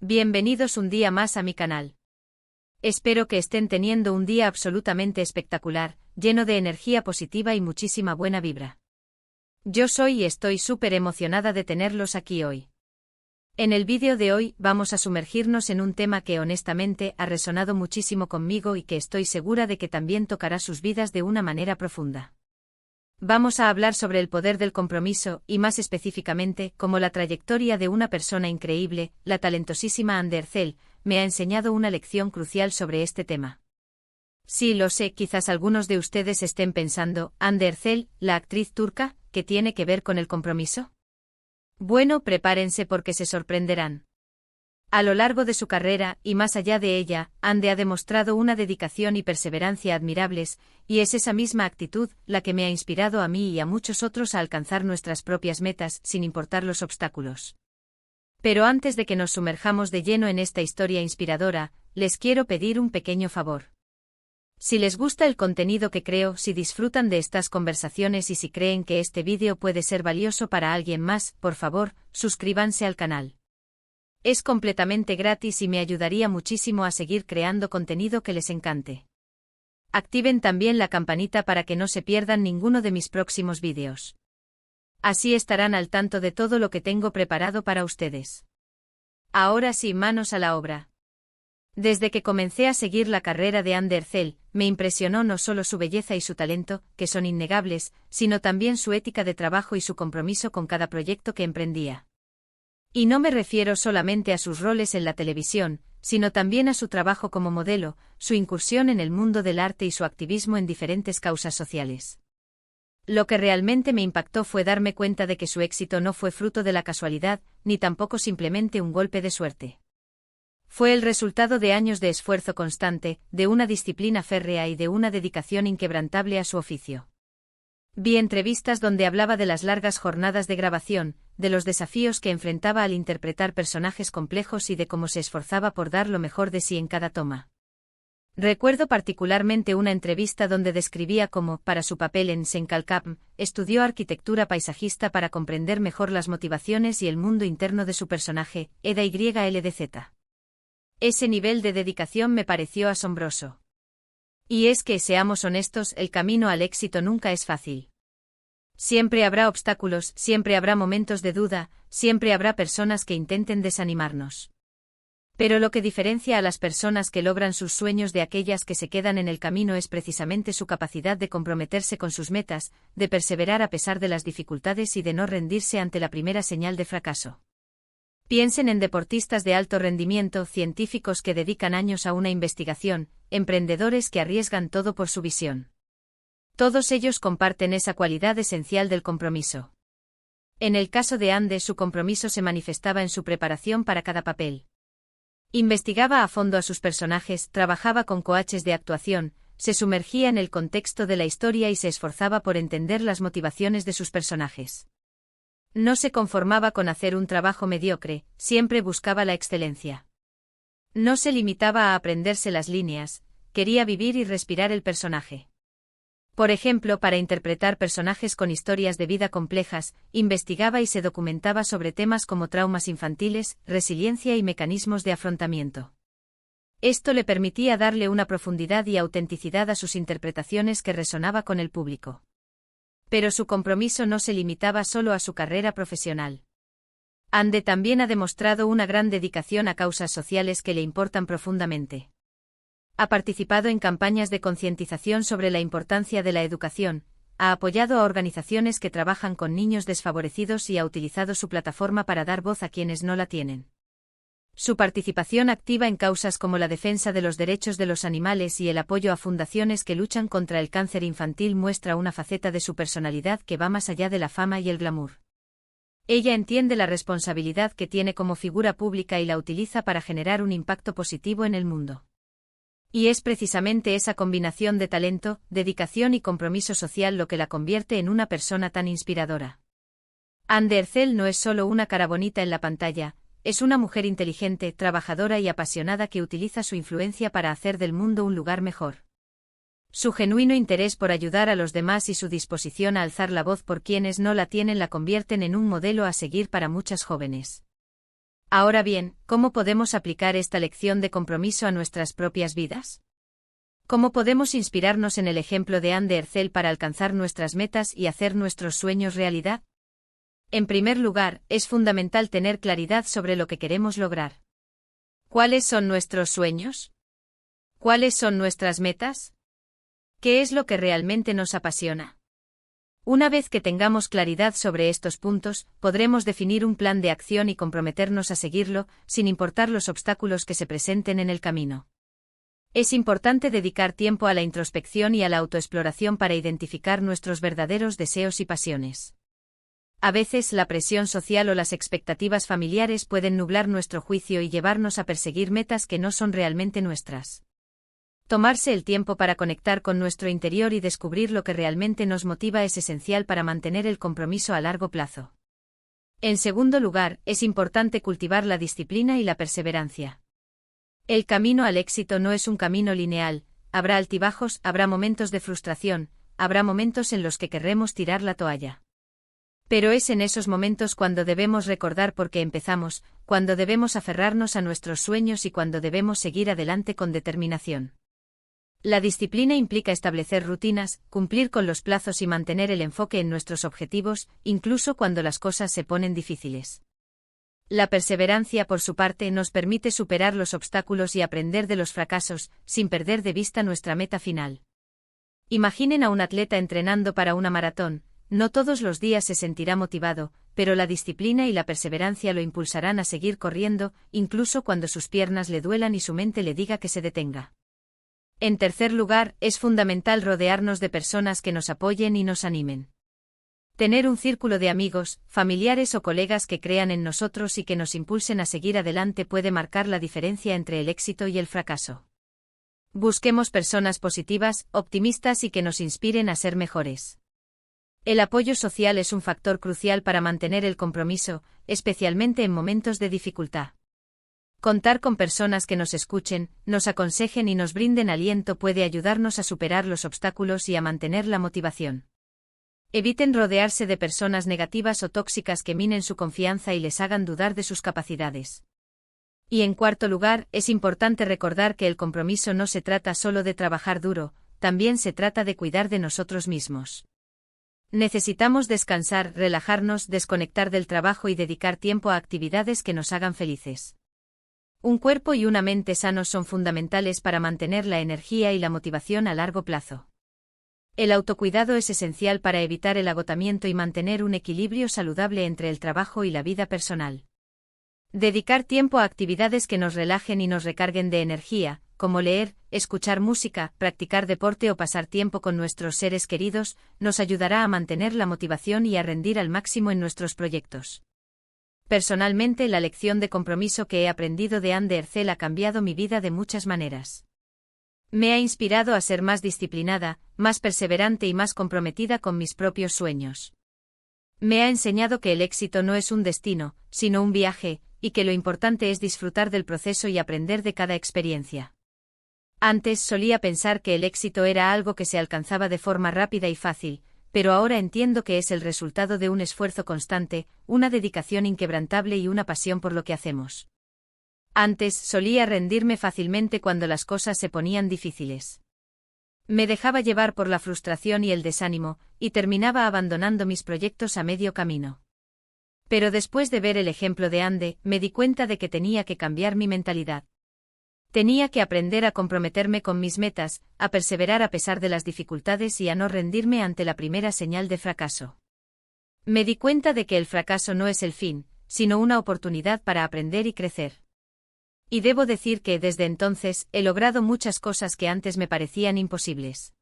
Bienvenidos un día más a mi canal. Espero que estén teniendo un día absolutamente espectacular, lleno de energía positiva y muchísima buena vibra. Yo soy y estoy súper emocionada de tenerlos aquí hoy. En el vídeo de hoy vamos a sumergirnos en un tema que honestamente ha resonado muchísimo conmigo y que estoy segura de que también tocará sus vidas de una manera profunda. Vamos a hablar sobre el poder del compromiso y más específicamente cómo la trayectoria de una persona increíble, la talentosísima Hande Erçel, me ha enseñado una lección crucial sobre este tema. Sí, lo sé, quizás algunos de ustedes estén pensando, Hande Erçel, la actriz turca, ¿qué tiene que ver con el compromiso? Bueno, prepárense porque se sorprenderán. A lo largo de su carrera, y más allá de ella, Hande ha demostrado una dedicación y perseverancia admirables, y es esa misma actitud la que me ha inspirado a mí y a muchos otros a alcanzar nuestras propias metas, sin importar los obstáculos. Pero antes de que nos sumerjamos de lleno en esta historia inspiradora, les quiero pedir un pequeño favor. Si les gusta el contenido que creo, si disfrutan de estas conversaciones y si creen que este vídeo puede ser valioso para alguien más, por favor, suscríbanse al canal. Es completamente gratis y me ayudaría muchísimo a seguir creando contenido que les encante. Activen también la campanita para que no se pierdan ninguno de mis próximos vídeos. Así estarán al tanto de todo lo que tengo preparado para ustedes. Ahora sí, manos a la obra. Desde que comencé a seguir la carrera de Hande Erçel, me impresionó no solo su belleza y su talento, que son innegables, sino también su ética de trabajo y su compromiso con cada proyecto que emprendía. Y no me refiero solamente a sus roles en la televisión, sino también a su trabajo como modelo, su incursión en el mundo del arte y su activismo en diferentes causas sociales. Lo que realmente me impactó fue darme cuenta de que su éxito no fue fruto de la casualidad, ni tampoco simplemente un golpe de suerte. Fue el resultado de años de esfuerzo constante, de una disciplina férrea y de una dedicación inquebrantable a su oficio. Vi entrevistas donde hablaba de las largas jornadas de grabación, de los desafíos que enfrentaba al interpretar personajes complejos y de cómo se esforzaba por dar lo mejor de sí en cada toma. Recuerdo particularmente una entrevista donde describía cómo, para su papel en Senkalkapm, estudió arquitectura paisajista para comprender mejor las motivaciones y el mundo interno de su personaje, Eda YLDZ. Ese nivel de dedicación me pareció asombroso. Y es que, seamos honestos, el camino al éxito nunca es fácil. Siempre habrá obstáculos, siempre habrá momentos de duda, siempre habrá personas que intenten desanimarnos. Pero lo que diferencia a las personas que logran sus sueños de aquellas que se quedan en el camino es precisamente su capacidad de comprometerse con sus metas, de perseverar a pesar de las dificultades y de no rendirse ante la primera señal de fracaso. Piensen en deportistas de alto rendimiento, científicos que dedican años a una investigación, emprendedores que arriesgan todo por su visión. Todos ellos comparten esa cualidad esencial del compromiso. En el caso de Hande, su compromiso se manifestaba en su preparación para cada papel. Investigaba a fondo a sus personajes, trabajaba con coaches de actuación, se sumergía en el contexto de la historia y se esforzaba por entender las motivaciones de sus personajes. No se conformaba con hacer un trabajo mediocre, siempre buscaba la excelencia. No se limitaba a aprenderse las líneas, quería vivir y respirar el personaje. Por ejemplo, para interpretar personajes con historias de vida complejas, investigaba y se documentaba sobre temas como traumas infantiles, resiliencia y mecanismos de afrontamiento. Esto le permitía darle una profundidad y autenticidad a sus interpretaciones que resonaba con el público. Pero su compromiso no se limitaba solo a su carrera profesional. Hande también ha demostrado una gran dedicación a causas sociales que le importan profundamente. Ha participado en campañas de concientización sobre la importancia de la educación, ha apoyado a organizaciones que trabajan con niños desfavorecidos y ha utilizado su plataforma para dar voz a quienes no la tienen. Su participación activa en causas como la defensa de los derechos de los animales y el apoyo a fundaciones que luchan contra el cáncer infantil muestra una faceta de su personalidad que va más allá de la fama y el glamour. Ella entiende la responsabilidad que tiene como figura pública y la utiliza para generar un impacto positivo en el mundo. Y es precisamente esa combinación de talento, dedicación y compromiso social lo que la convierte en una persona tan inspiradora. Hande Erçel no es solo una cara bonita en la pantalla, es una mujer inteligente, trabajadora y apasionada que utiliza su influencia para hacer del mundo un lugar mejor. Su genuino interés por ayudar a los demás y su disposición a alzar la voz por quienes no la tienen la convierten en un modelo a seguir para muchas jóvenes. Ahora bien, ¿cómo podemos aplicar esta lección de compromiso a nuestras propias vidas? ¿Cómo podemos inspirarnos en el ejemplo de Anne de Herzel para alcanzar nuestras metas y hacer nuestros sueños realidad? En primer lugar, es fundamental tener claridad sobre lo que queremos lograr. ¿Cuáles son nuestros sueños? ¿Cuáles son nuestras metas? ¿Qué es lo que realmente nos apasiona? Una vez que tengamos claridad sobre estos puntos, podremos definir un plan de acción y comprometernos a seguirlo, sin importar los obstáculos que se presenten en el camino. Es importante dedicar tiempo a la introspección y a la autoexploración para identificar nuestros verdaderos deseos y pasiones. A veces la presión social o las expectativas familiares pueden nublar nuestro juicio y llevarnos a perseguir metas que no son realmente nuestras. Tomarse el tiempo para conectar con nuestro interior y descubrir lo que realmente nos motiva es esencial para mantener el compromiso a largo plazo. En segundo lugar, es importante cultivar la disciplina y la perseverancia. El camino al éxito no es un camino lineal, habrá altibajos, habrá momentos de frustración, habrá momentos en los que querremos tirar la toalla. Pero es en esos momentos cuando debemos recordar por qué empezamos, cuando debemos aferrarnos a nuestros sueños y cuando debemos seguir adelante con determinación. La disciplina implica establecer rutinas, cumplir con los plazos y mantener el enfoque en nuestros objetivos, incluso cuando las cosas se ponen difíciles. La perseverancia, por su parte, nos permite superar los obstáculos y aprender de los fracasos, sin perder de vista nuestra meta final. Imaginen a un atleta entrenando para una maratón. No todos los días se sentirá motivado, pero la disciplina y la perseverancia lo impulsarán a seguir corriendo, incluso cuando sus piernas le duelan y su mente le diga que se detenga. En tercer lugar, es fundamental rodearnos de personas que nos apoyen y nos animen. Tener un círculo de amigos, familiares o colegas que crean en nosotros y que nos impulsen a seguir adelante puede marcar la diferencia entre el éxito y el fracaso. Busquemos personas positivas, optimistas y que nos inspiren a ser mejores. El apoyo social es un factor crucial para mantener el compromiso, especialmente en momentos de dificultad. Contar con personas que nos escuchen, nos aconsejen y nos brinden aliento puede ayudarnos a superar los obstáculos y a mantener la motivación. Eviten rodearse de personas negativas o tóxicas que minen su confianza y les hagan dudar de sus capacidades. Y en cuarto lugar, es importante recordar que el compromiso no se trata solo de trabajar duro, también se trata de cuidar de nosotros mismos. Necesitamos descansar, relajarnos, desconectar del trabajo y dedicar tiempo a actividades que nos hagan felices. Un cuerpo y una mente sanos son fundamentales para mantener la energía y la motivación a largo plazo. El autocuidado es esencial para evitar el agotamiento y mantener un equilibrio saludable entre el trabajo y la vida personal. Dedicar tiempo a actividades que nos relajen y nos recarguen de energía, como leer, escuchar música, practicar deporte o pasar tiempo con nuestros seres queridos, nos ayudará a mantener la motivación y a rendir al máximo en nuestros proyectos. Personalmente, la lección de compromiso que he aprendido de Anne de Herzel ha cambiado mi vida de muchas maneras. Me ha inspirado a ser más disciplinada, más perseverante y más comprometida con mis propios sueños. Me ha enseñado que el éxito no es un destino, sino un viaje, y que lo importante es disfrutar del proceso y aprender de cada experiencia. Antes solía pensar que el éxito era algo que se alcanzaba de forma rápida y fácil, pero ahora entiendo que es el resultado de un esfuerzo constante, una dedicación inquebrantable y una pasión por lo que hacemos. Antes solía rendirme fácilmente cuando las cosas se ponían difíciles. Me dejaba llevar por la frustración y el desánimo, y terminaba abandonando mis proyectos a medio camino. Pero después de ver el ejemplo de Anne, me di cuenta de que tenía que cambiar mi mentalidad. Tenía que aprender a comprometerme con mis metas, a perseverar a pesar de las dificultades y a no rendirme ante la primera señal de fracaso. Me di cuenta de que el fracaso no es el fin, sino una oportunidad para aprender y crecer. Y debo decir que desde entonces he logrado muchas cosas que antes me parecían imposibles.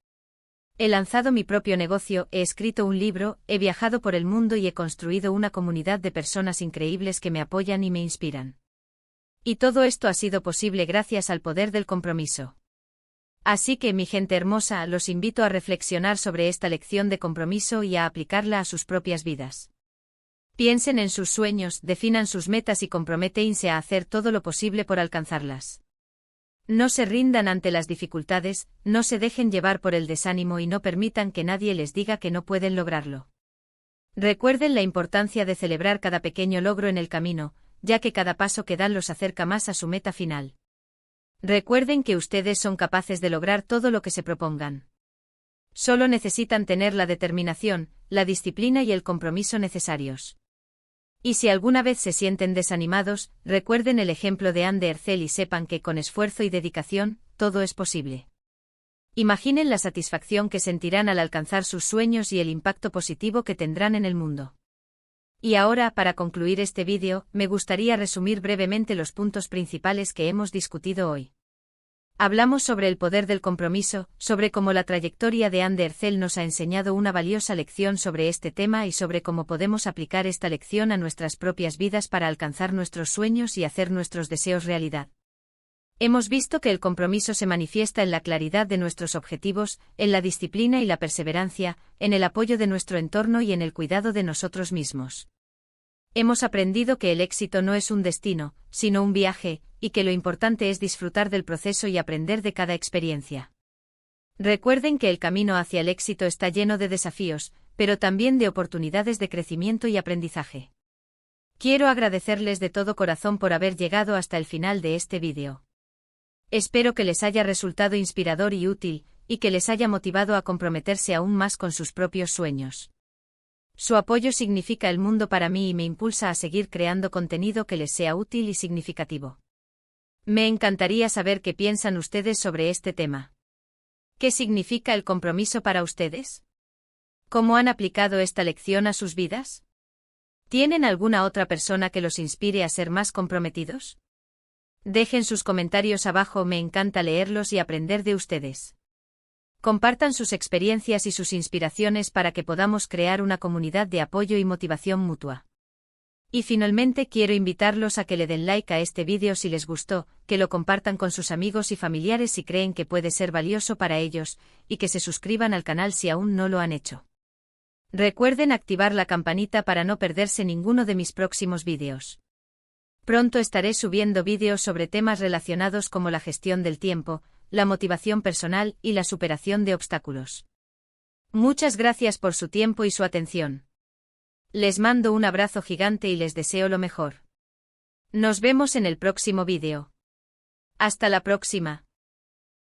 He lanzado mi propio negocio, he escrito un libro, he viajado por el mundo y he construido una comunidad de personas increíbles que me apoyan y me inspiran. Y todo esto ha sido posible gracias al poder del compromiso. Así que, mi gente hermosa, los invito a reflexionar sobre esta lección de compromiso y a aplicarla a sus propias vidas. Piensen en sus sueños, definan sus metas y comprométense a hacer todo lo posible por alcanzarlas. No se rindan ante las dificultades, no se dejen llevar por el desánimo y no permitan que nadie les diga que no pueden lograrlo. Recuerden la importancia de celebrar cada pequeño logro en el camino, ya que cada paso que dan los acerca más a su meta final. Recuerden que ustedes son capaces de lograr todo lo que se propongan. Solo necesitan tener la determinación, la disciplina y el compromiso necesarios. Y si alguna vez se sienten desanimados, recuerden el ejemplo de Anne de Hercel y sepan que con esfuerzo y dedicación, todo es posible. Imaginen la satisfacción que sentirán al alcanzar sus sueños y el impacto positivo que tendrán en el mundo. Y ahora, para concluir este vídeo, me gustaría resumir brevemente los puntos principales que hemos discutido hoy. Hablamos sobre el poder del compromiso, sobre cómo la trayectoria de Anne de Hercel nos ha enseñado una valiosa lección sobre este tema y sobre cómo podemos aplicar esta lección a nuestras propias vidas para alcanzar nuestros sueños y hacer nuestros deseos realidad. Hemos visto que el compromiso se manifiesta en la claridad de nuestros objetivos, en la disciplina y la perseverancia, en el apoyo de nuestro entorno y en el cuidado de nosotros mismos. Hemos aprendido que el éxito no es un destino, sino un viaje, y que lo importante es disfrutar del proceso y aprender de cada experiencia. Recuerden que el camino hacia el éxito está lleno de desafíos, pero también de oportunidades de crecimiento y aprendizaje. Quiero agradecerles de todo corazón por haber llegado hasta el final de este vídeo. Espero que les haya resultado inspirador y útil, y que les haya motivado a comprometerse aún más con sus propios sueños. Su apoyo significa el mundo para mí y me impulsa a seguir creando contenido que les sea útil y significativo. Me encantaría saber qué piensan ustedes sobre este tema. ¿Qué significa el compromiso para ustedes? ¿Cómo han aplicado esta lección a sus vidas? ¿Tienen alguna otra persona que los inspire a ser más comprometidos? Dejen sus comentarios abajo, me encanta leerlos y aprender de ustedes. Compartan sus experiencias y sus inspiraciones para que podamos crear una comunidad de apoyo y motivación mutua. Y finalmente quiero invitarlos a que le den like a este vídeo si les gustó, que lo compartan con sus amigos y familiares si creen que puede ser valioso para ellos, y que se suscriban al canal si aún no lo han hecho. Recuerden activar la campanita para no perderse ninguno de mis próximos vídeos. Pronto estaré subiendo vídeos sobre temas relacionados como la gestión del tiempo, la motivación personal y la superación de obstáculos. Muchas gracias por su tiempo y su atención. Les mando un abrazo gigante y les deseo lo mejor. Nos vemos en el próximo vídeo. Hasta la próxima.